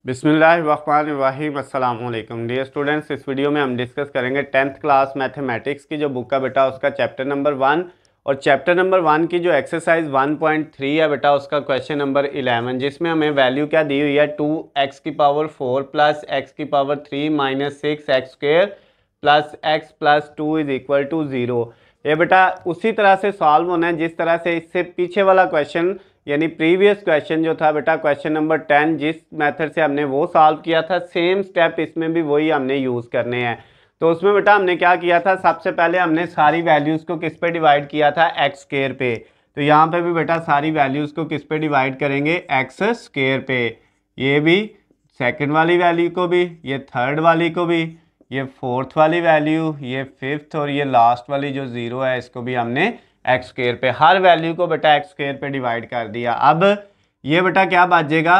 बिस्मिल्लाहिर्रहमानिर्रहीम अस्सलाम वालेकुम डियर स्टूडेंट्स। इस वीडियो में हम डिस्कस करेंगे 10th क्लास मैथमेटिक्स की जो बुक का बेटा उसका चैप्टर नंबर 1 और चैप्टर नंबर 1 की जो एक्सरसाइज 1.3 है बेटा उसका क्वेश्चन नंबर 11, जिसमें हमें वैल्यू क्या दी हुई है 2x⁴ plus x⁴ minus 6x² plus x plus 2 is equal to 0। ये बेटा उसी तरह से सॉल्व होना है जिस तरह से इससे पीछे वाला क्वेश्चन यानी प्रीवियस क्वेश्चन जो था बेटा क्वेश्चन नंबर 10 जिस मेथड से हमने वो सॉल्व किया था, सेम स्टेप इसमें भी वही हमने यूज़ करने हैं। तो उसमें बेटा हमने क्या किया था, सबसे पहले हमने सारी वैल्यूज़ को किस पे डिवाइड किया था, x² पे। तो यहाँ पे भी बेटा सारी वैल्यूज़ को किस पे डिवाइड करेंगे, x² पे। ये भी सेकंड वाली वैल्यू को भी, ये थर्ड वाली को भी, ये फोर्थ वाली वैल्यू, ये फिफ्थ और ये लास्ट वाली जो 0 है इसको भी हमने x² पे, हर वैल्यू को बेटा x² पे डिवाइड कर दिया। अब ये बेटा क्या बचेगा,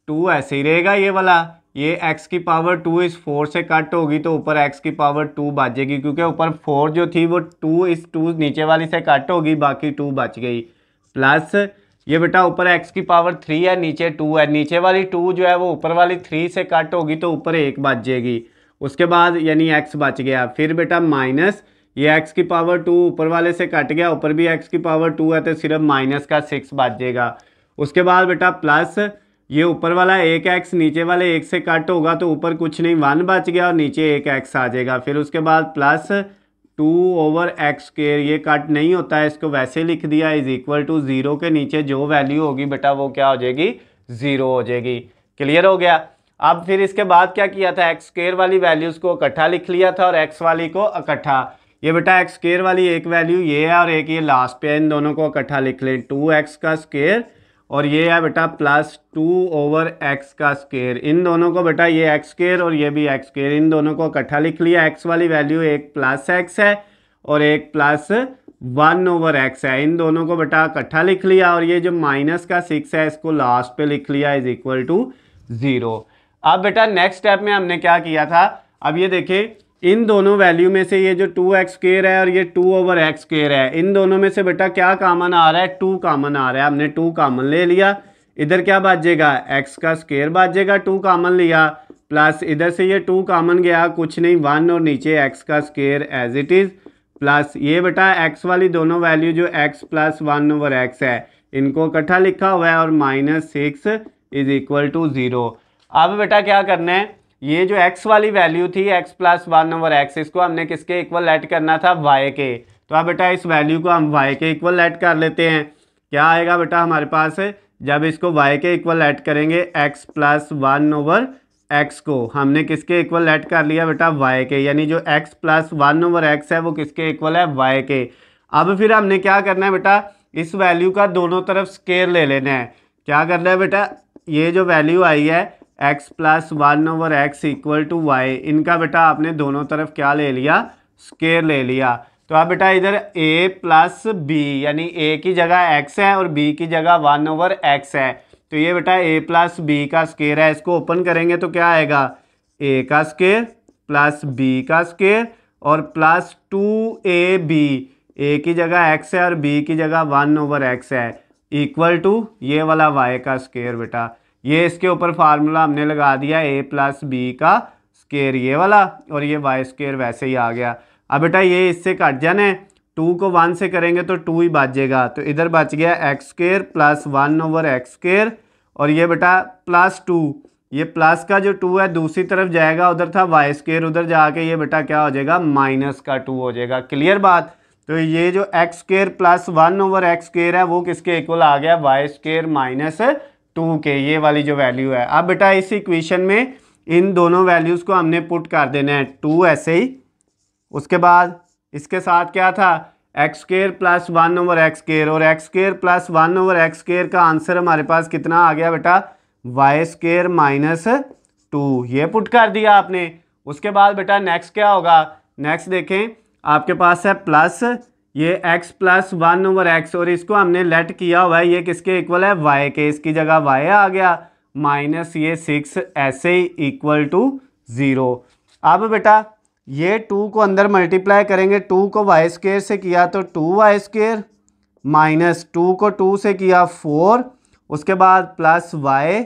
2 ऐसे ही रहेगा ये वाला, ये x⁴ इस 4 से कट होगी तो ऊपर x⁴ बचेगी, क्योंकि ऊपर 4 जो थी वो 2 इस 2 नीचे वाली से कट होगी, बाकी 2 बच गई। प्लस ये बेटा ऊपर x⁴ है, नीचे 2 है, नीचे वाली 2 जो है वो ऊपर वाली 3 से कट होगी तो ऊपर 1 बच जाएगी। उसके बाद यानी x बच गया। फिर बेटा माइनस ये x⁴ ऊपर वाले से कट गया, ऊपर भी x⁴ है तो सिर्फ माइनस का 6 बच जाएगा। उसके बाद बेटा प्लस ये ऊपर वाला 1x नीचे वाले 1 से कट होगा तो ऊपर कुछ नहीं 1 बच गया और नीचे 1x आ जाएगा। फिर उसके बाद प्लस 2/x², ये कट नहीं होता है इसको वैसे लिख दिया, इज इक्वल टू 0 के नीचे जो वैल्यू होगी बेटा वो क्या हो जाएगी, 0 हो जाएगी। क्लियर हो गया। अब फिर इसके बाद क्या किया था, x² वाली वैल्यूज़ को इकट्ठा लिख लिया था और x वाली को इकट्ठा। ये बेटा x² वाली एक वैल्यू ये है और एक ये लास्ट पे है, इन दोनों को इकट्ठा लिख लें, 2x² और ये है बेटा प्लस 2/x²। इन दोनों को बेटा ये x² और ये भी x², इन दोनों को इकट्ठा लिख लिया। x वाली वैल्यू एक प्लस x है और एक प्लस 1/x है, इन दोनों को बेटा इकट्ठा लिख लिया और ये जो माइनस का 6 है इसको लास्ट पे लिख लिया, इज इक्वल टू 0। अब बेटा नेक्स्ट स्टेप में हमने क्या किया था, अब ये देखें इन दोनों वैल्यू में से ये जो 2x² है और ये 2/x² है, इन दोनों में से बेटा क्या कॉमन आ रहा है, 2 कॉमन आ रहा है। हमने 2 कॉमन ले लिया, इधर क्या बचेगा, x² बचेगा, 2 कॉमन लिया, प्लस इधर से ये 2 कॉमन गया, कुछ नहीं 1 और नीचे x² as it is, plus ये बेटा x वाली दोनों वैल्यू जो x प्लस 1/x है इनको इकट्ठा लिखा हुआ है और माइनस 6 इज इक्वल टू 0। अब बेटा क्या करना है, ये जो x वाली वैल्यू थी x प्लस 1/x, इसको हमने किसके इक्वल ऐड करना था, y के। तो अब बेटा इस वैल्यू को हम y के इक्वल ऐड कर लेते हैं। क्या आएगा बेटा हमारे पास, जब इसको y के इक्वल ऐड करेंगे x प्लस 1/x को हमने किसके इक्वल ऐड कर लिया बेटा, y के, यानी जो x प्लस 1/x है वो किसके इक्वल है, y के। अब फिर हमने क्या करना है बेटा, इस वैल्यू का दोनों तरफ स्केयर ले लेना है। क्या करना है बेटा, ये जो वैल्यू आई है x plus 1/x equal to y, इनका बेटा आपने दोनों तरफ क्या ले लिया, स्केयर ले लिया। तो अब बेटा इधर a प्लस b, यानी a की जगह x है और b की जगह 1/x है, तो ये बेटा a प्लस b का स्केयर है। इसको ओपन करेंगे तो क्या आएगा, a का स्केयर प्लस b का स्केयर और प्लस 2ab, a की जगह x है और b की जगह 1/x है, इक्वल टू ये वाला y का स्केयर। बेटा ये इसके ऊपर फार्मूला हमने लगा दिया, a प्लस b का स्केयर ये वाला और ये y² वैसे ही आ गया। अब बेटा ये इससे कट जाना है, 2 को 1 से करेंगे तो 2 ही बचेगा, तो इधर बच गया x² प्लस 1/x² और ये बेटा प्लस 2, ये प्लस का जो 2 है दूसरी तरफ जाएगा, उधर था y², उधर जाके ये बेटा क्या हो जाएगा, माइनस का 2 हो जाएगा। क्लियर बात। तो ये जो x² प्लस 1/x² है वो किसके इक्वल आ गया, y² माइनस 2 के, ये वाली जो वैल्यू है। अब बेटा इस इक्वेशन में इन दोनों वैल्यूज़ को हमने पुट कर देना है, 2 ऐसे ही, उसके बाद इसके साथ क्या था, x² प्लस 1/x² और x² प्लस 1/x² का आंसर हमारे पास कितना आ गया बेटा, y² माइनस 2, ये पुट कर दिया आपने। उसके बाद बेटा नेक्स्ट क्या होगा, नेक्स्ट देखें आपके पास है प्लस ये x प्लस 1/x और इसको हमने लेट किया हुआ है, ये किसके इक्वल है, y के, इसकी जगह y आ गया, माइनस ये 6 ऐसे ही इक्वल टू 0। अब बेटा ये 2 को अंदर मल्टीप्लाई करेंगे, 2 को y² से किया तो 2y² माइनस 2 को 2 से किया 4, उसके बाद प्लस y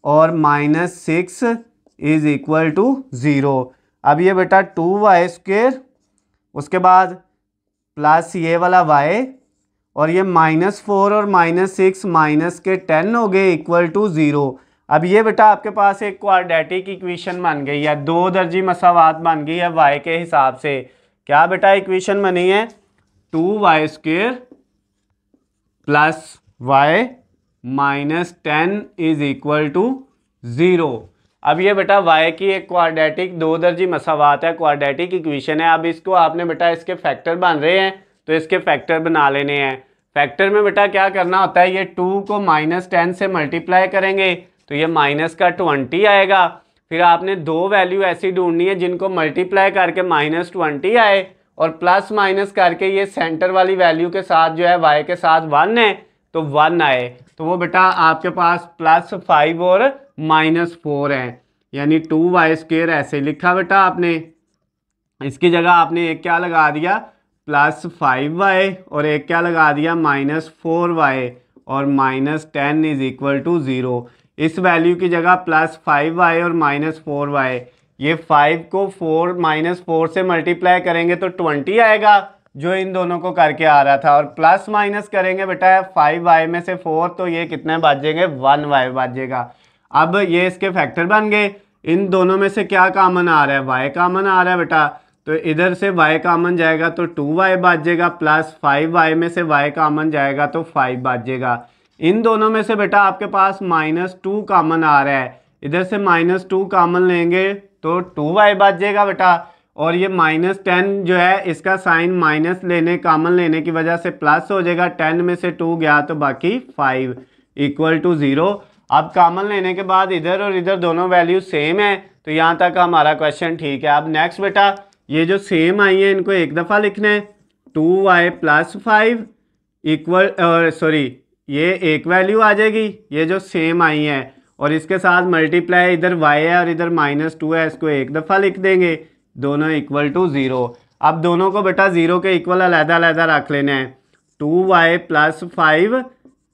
और -6 इज इक्वल टू 0। अब ये बेटा 2y², उसके बाद प्लस ये वाला y, और ये -4 और -6 माइनस के 10 हो गए इक्वल टू 0। अब ये बेटा आपके पास एक क्वाड्रेटिक इक्वेशन बन गई है, दो दर्जी मसावात बन गई है y के हिसाब से। क्या बेटा इक्वेशन बनी है? 2y² plus y -10 is equal to 0। अब ये बेटा y की एक क्वाड्रेटिक दो दर्जी मसावात है, क्वाड्रेटिक इक्वेशन है। अब इसको आपने बेटा इसके फैक्टर बन रहे हैं तो इसके फैक्टर बना लेने हैं। फैक्टर में बेटा क्या करना होता है, ये 2 को -10 से मल्टीप्लाई करेंगे तो ये -20 आएगा। फिर आपने दो वैल्यू ऐसी ढूंढनी है जिनको मल्टीप्लाई करके -20 आए और प्लस माइनस करके ये सेंटर वाली वैल्यू के साथ जो है y के साथ 1 है तो 1 आए। तो वो बेटा आपके पास +5 और -4 है, यानी 2y² ऐसे लिखा बेटा आपने। इसकी जगह आपने एक क्या लगा दिया, +5y, और एक क्या लगा दिया, -4y, और -10 इज इक्वल टू 0। इस वैल्यू की जगह +5y और -4y, ये 5 को 4 से मल्टीप्लाई करेंगे तो 20 आएगा जो इन दोनों को करके आ रहा था, और प्लस माइनस करेंगे बेटा 5y में से 4 तो ये कितने बाजेंगे, 1y बाजेगा। अब ये इसके फैक्टर बन गए। इन दोनों में से क्या कॉमन आ रहा है, y कॉमन आ रहा है बेटा, तो इधर से y कॉमन जाएगा तो 2y बाजेगा, प्लस 5y में से y कॉमन जाएगा तो 5 बाजेगा। इन दोनों में से बेटा आपके पास -2 कॉमन आ रहा है, इधर से -2 कॉमन लेंगे तो 2y बाजेगा बेटा, और ये -10 जो है इसका साइन माइनस लेने कॉमन लेने की वजह से प्लस हो जाएगा, 10 में से 2 गया तो बाकी 5 इक्वल टू 0। अब कॉमन लेने के बाद इधर और इधर दोनों वैल्यू सेम है तो यहाँ तक हमारा क्वेश्चन ठीक है। अब नेक्स्ट बेटा ये जो सेम आई है इनको एक दफ़ा लिखना है, 2y + 5 इक्वल, सॉरी ये एक वैल्यू आ जाएगी ये जो सेम आई है, और इसके साथ मल्टीप्लाई इधर y है और इधर -2 है, इसको एक दफ़ा लिख देंगे, दोनों इक्वल टू 0। अब दोनों को बेटा 0 के इक्वल अलग-अलग रख लेना है, 2y + 5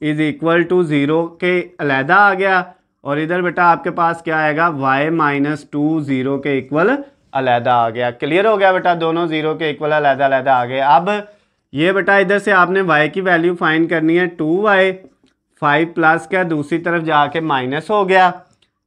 इज इक्वल टू 0 के अलहदा आ गया, और इधर बेटा आपके पास क्या आएगा, y -2 0 के इक्वल अलहदा आ गया। क्लियर हो गया बेटा, दोनों 0 के इक्वल अलहदा आ गए। अब ये बेटा इधर से आपने y की वैल्यू फाइंड करनी है, 2y 5 प्लस क्या दूसरी तरफ जाके माइनस हो गया,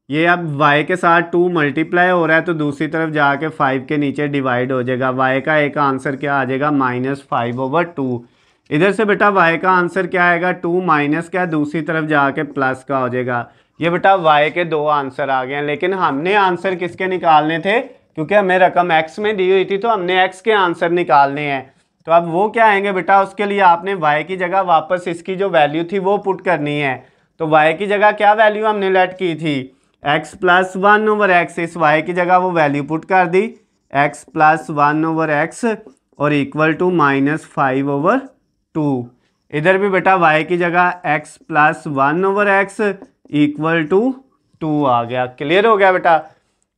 ये अब y के साथ 2 मल्टीप्लाई हो रहा है तो दूसरी तरफ जाके 5 के नीचे डिवाइड हो जाएगा, y का एक आंसर क्या आ जाएगा, -5/2। इधर से बेटा y का आंसर क्या आएगा, 2 माइनस क्या दूसरी तरफ जाके प्लस का हो जाएगा। ये बेटा y के दो आंसर आ गए हैं, लेकिन हमने आंसर किसके निकालने थे, क्योंकि हमें रकम x में दी हुई थी तो हमने x के आंसर निकालने हैं। तो अब वो क्या आएंगे बेटा, उसके लिए आपने y की जगह वापस इसकी जो वैल्यू थी वो पुट करनी है। तो y की जगह क्या वैल्यू हमने लेट की थी, x + 1/x, इस y की जगह वो वैल्यू पुट कर दी, x + 1/x और इक्वल टू -5/2। इधर भी बेटा y की जगह x + 1/x इक्वल टू 2 आ गया। क्लियर हो गया बेटा।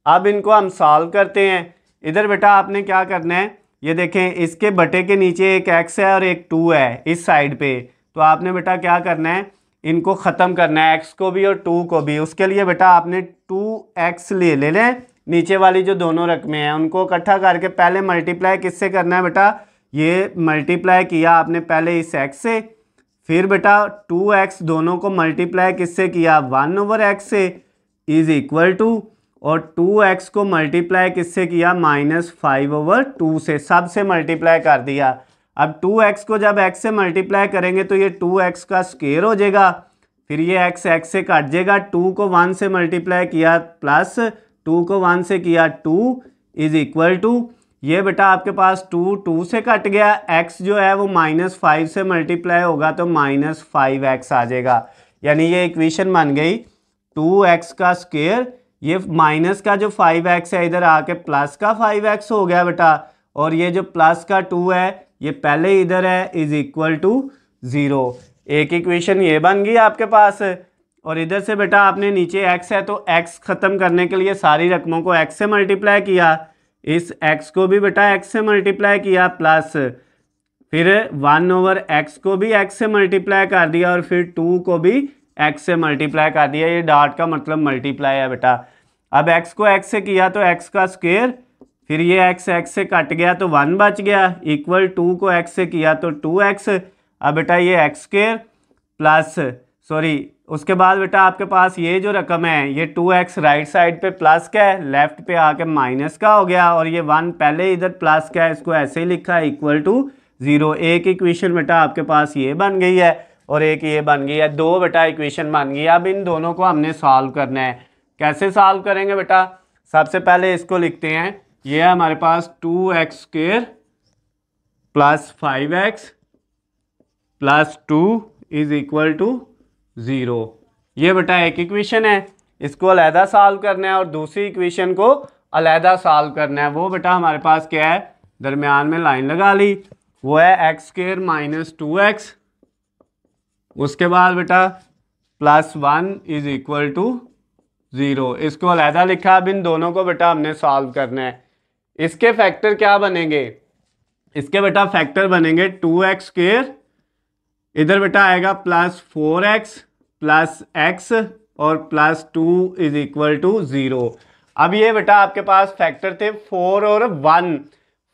अब इनको हम सॉल्व करते हैं। इधर बेटा आपने क्या करना है, ये देखें इसके बटे के नीचे एक x है और एक 2 है इस साइड पे, तो आपने बेटा क्या करना है, इनको ख़त्म करना है, x को भी और 2 को भी। उसके लिए बेटा आपने 2x ले लें, नीचे वाली जो दोनों रकमें हैं उनको इकट्ठा करके पहले मल्टीप्लाई किससे करना है बेटा, ये मल्टीप्लाई किया आपने पहले इस x से, फिर बेटा 2x दोनों को मल्टीप्लाई किससे किया, 1/x से इज इक्वल टू, और 2x को मल्टीप्लाई किससे किया, -5/2 से, सब से मल्टीप्लाई कर दिया। अब 2x को जब x से मल्टीप्लाई करेंगे तो ये 2x का स्क्वायर हो जाएगा, फिर ये x से कट जाएगा, 2 को 1 से मल्टीप्लाई किया प्लस 2 को 1 से किया 2 इज इक्वल टू, ये बेटा आपके पास 2 से कट गया, x जो है वो -5 से मल्टीप्लाई होगा तो -5x आ जाएगा। यानी ये इक्वेशन बन गई 2x का स्क्वायर, ये माइनस का जो 5x है इधर आके प्लस का 5x हो गया बेटा, और ये जो प्लस का 2 है ये पहले इधर है इज इक्वल टू 0। एक इक्वेशन ये बन गई आपके पास, और इधर से बेटा आपने नीचे x है तो x ख़त्म करने के लिए सारी रकमों को x से मल्टीप्लाई किया, इस x को भी बेटा x से मल्टीप्लाई किया प्लस फिर 1/x को भी x से मल्टीप्लाई कर दिया और फिर 2 को भी x से मल्टीप्लाई कर दिया, ये डॉट का मतलब मल्टीप्लाई है बेटा। अब x को x से किया तो x का स्क्वायर, फिर ये x से कट गया तो 1 बच गया, इक्वल 2 को x से किया तो 2x। अब बेटा ये x स्क्वायर प्लस उसके बाद बेटा आपके पास ये जो रकम है ये 2x राइट साइड पे प्लस का है, लेफ्ट पे आके माइनस का हो गया, और ये 1 पहले इधर प्लस का है, इसको ऐसे ही लिखा है इक्वल टू 0। एक इक्वेशन बेटा आपके पास ये बन गई है और एक ये बन गई है, दो बेटा इक्वेशन बन गई है। अब इन दोनों को हमने सॉल्व करना है। कैसे सॉल्व करेंगे बेटा? सबसे पहले इसको लिखते हैं, ये है हमारे पास 2x square plus 5x plus 2 is equal to 0। ये बेटा एक इक्वेशन है, इसको अलहदा सॉल्व करना है और दूसरी इक्वेशन को अलहदा सॉल्व करना है। वो बेटा हमारे पास क्या है, दरमियान में लाइन लगा ली, वो है x स्क्वायर माइनस 2x, उसके बाद बेटा प्लस 1 इज इक्वल टू 0। इसको अलहदा लिखा। अब इन दोनों को बेटा हमने सॉल्व करना है। इसके फैक्टर क्या बनेंगे? इसके बेटा फैक्टर बनेंगे 2x स्क्वायर, इधर बेटा आएगा प्लस 4x प्लस x और प्लस 2 इज इक्वल टू 0। अब ये बेटा आपके पास फैक्टर थे 4 और 1,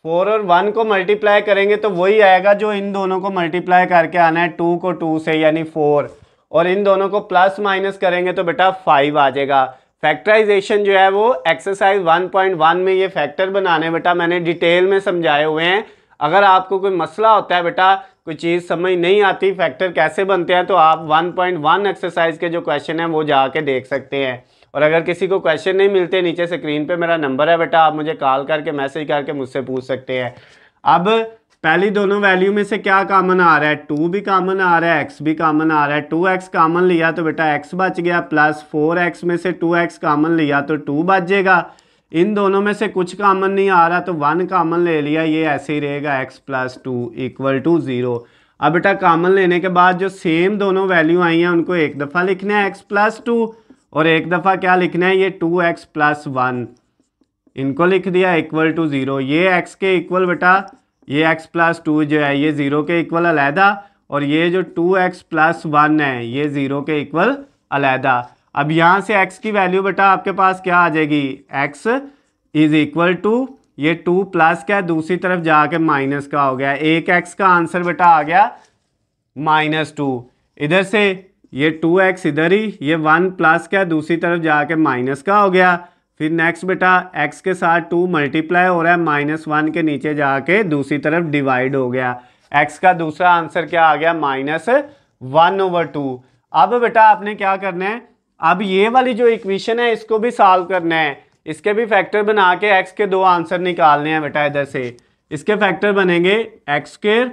4 और 1 को मल्टीप्लाई करेंगे तो वही आएगा जो इन दोनों को मल्टीप्लाई करके आना है 2 को 2 से यानी 4, और इन दोनों को प्लस माइनस करेंगे तो बेटा 5 आ जाएगा। फैक्टराइजेशन जो है वो एक्सरसाइज 1.1 में ये फैक्टर बनाने बेटा मैंने डिटेल में समझाए हुए हैं। अगर आपको कोई मसला होता है बेटा, कोई चीज़ समझ नहीं आती फैक्टर कैसे बनते हैं, तो आप 1.1 एक्सरसाइज के जो क्वेश्चन हैं वो जाके देख सकते हैं। और अगर किसी को क्वेश्चन नहीं मिलते, नीचे स्क्रीन पे मेरा नंबर है बेटा, आप मुझे कॉल करके मैसेज करके मुझसे पूछ सकते हैं। अब पहली दोनों वैल्यू में से क्या कॉमन आ रहा है? 2 भी कॉमन आ रहा है, x भी कॉमन आ रहा है। 2x कॉमन लिया तो बेटा x बच गया, प्लस 4x में से 2x कॉमन लिया तो 2 बच जाएगा। इन दोनों में से कुछ कॉमन नहीं आ रहा तो 1 कॉमन ले लिया, ये ऐसे ही रहेगा x प्लस 2 इक्वल टू 0। अब बेटा कॉमन लेने के बाद जो सेम दोनों वैल्यू आई हैं उनको एक दफ़ा लिखना है x प्लस 2, और एक दफ़ा क्या लिखना है, ये 2x प्लस 1, इनको लिख दिया इक्वल टू 0। ये x के इक्वल बेटा ये x प्लस 2 जो है ये 0 के इक्वल अलहदा, और ये जो 2x प्लस 1 है ये 0 के इक्वल अलहदा। अब यहाँ से x की वैल्यू बेटा आपके पास क्या आ जाएगी, x इज इक्वल टू ये 2 प्लस का दूसरी तरफ जाके माइनस का हो गया, एक x का आंसर बेटा आ गया -2। इधर से ये 2x इधर ही, ये 1 प्लस का दूसरी तरफ जाके माइनस का हो गया। फिर नेक्स्ट बेटा x के साथ 2 मल्टीप्लाई हो रहा है, -1 के नीचे जाके दूसरी तरफ डिवाइड हो गया। x का दूसरा आंसर क्या आ गया, -1/2। अब बेटा आपने क्या करना है, अब ये वाली जो इक्वेशन है इसको भी सॉल्व करना है, इसके भी फैक्टर बना के x के 2 आंसर निकालने हैं बेटा। इधर से इसके फैक्टर बनेंगे x स्क्वायर,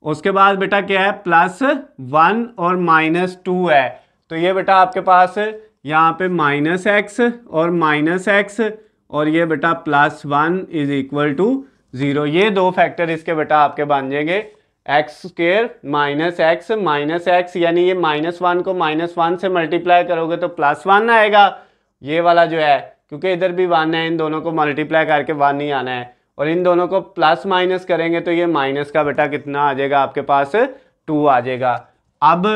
उसके बाद बेटा क्या है +1 और -2 है, तो ये बेटा आपके पास यहाँ पे -x और -x, और ये बेटा +1 इज इक्वल टू 0। ये दो फैक्टर इसके बेटा आपके बन जाएंगे x स्क्वायर -x यानी ये -1 को -1 से मल्टीप्लाई करोगे तो +1 आएगा, ये वाला जो है, क्योंकि इधर भी 1 है, इन दोनों को मल्टीप्लाई करके 1 ही आना है, और इन दोनों को प्लस माइनस करेंगे तो ये माइनस का बेटा कितना आ जाएगा आपके पास 2 आ जाएगा। अब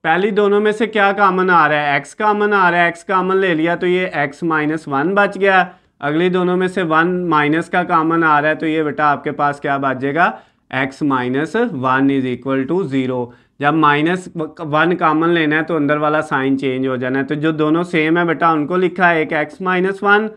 पहली दोनों में से क्या कॉमन आ रहा है, x कॉमन आ रहा है, x कॉमन ले लिया तो ये x -1 बच गया। अगली दोनों में से 1 माइनस का कॉमन आ रहा है तो ये बेटा आपके पास क्या बच जाएगा, x -1 इज इक्वल टू 0। जब -1 कॉमन लेना है तो अंदर वाला साइन चेंज हो जाना है, तो जो दोनों सेम है बेटा उनको लिखा है, एक x -1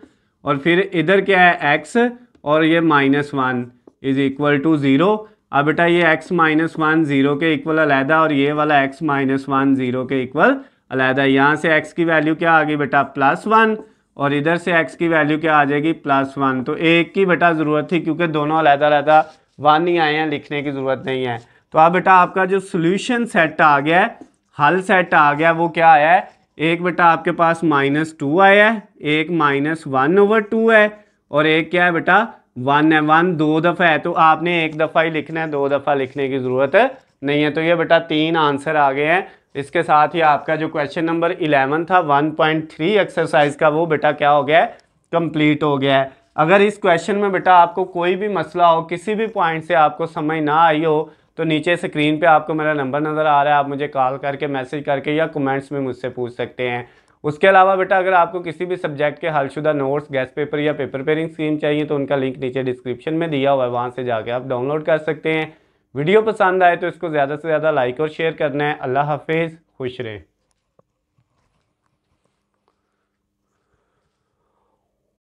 और फिर इधर क्या है x और ये -1 इज इक्वल टू 0। अब बेटा ये x -1 0 के इक्वल अलहदा और ये वाला x -1 0 के इक्वल अलहदा। यहाँ से x की वैल्यू क्या आ गई बेटा +1, और इधर से x की वैल्यू क्या आ जाएगी +1। तो एक की बेटा ज़रूरत थी, क्योंकि दोनों अलहदा अलहदा 1 ही आए हैं, लिखने की ज़रूरत नहीं है। तो अब बेटा आपका जो सोल्यूशन सेट आ गया है, हल सेट आ गया, वो क्या आया है, एक बेटा आपके पास -2 आया है, एक -1/2 है, और एक क्या है बेटा 1 है। 1 2 दफ़ा है तो आपने एक दफ़ा ही लिखना है, 2 दफ़ा लिखने की ज़रूरत नहीं है। तो ये बेटा 3 आंसर आ गए हैं। इसके साथ ही आपका जो क्वेश्चन नंबर 11 था 1.3 एक्सरसाइज का, वो बेटा क्या हो गया है, कंप्लीट हो गया है। अगर इस क्वेश्चन में बेटा आपको कोई भी मसला हो, किसी भी पॉइंट से आपको समझ ना आई हो, तो नीचे स्क्रीन पे आपको मेरा नंबर नज़र आ रहा है, आप मुझे कॉल करके, मैसेज करके या कमेंट्स में मुझसे पूछ सकते हैं। उसके अलावा बेटा अगर आपको किसी भी सब्जेक्ट के हलशुदा नोट्स, गेस्ट पेपर या पेपर पेयरिंग स्कीम चाहिए तो उनका लिंक नीचे डिस्क्रिप्शन में दिया हुआ है, वहाँ से जाके आप डाउनलोड कर सकते हैं। वीडियो पसंद आए तो इसको ज़्यादा से ज़्यादा लाइक और शेयर करना है। अल्लाह हाफिज़, खुश रहें।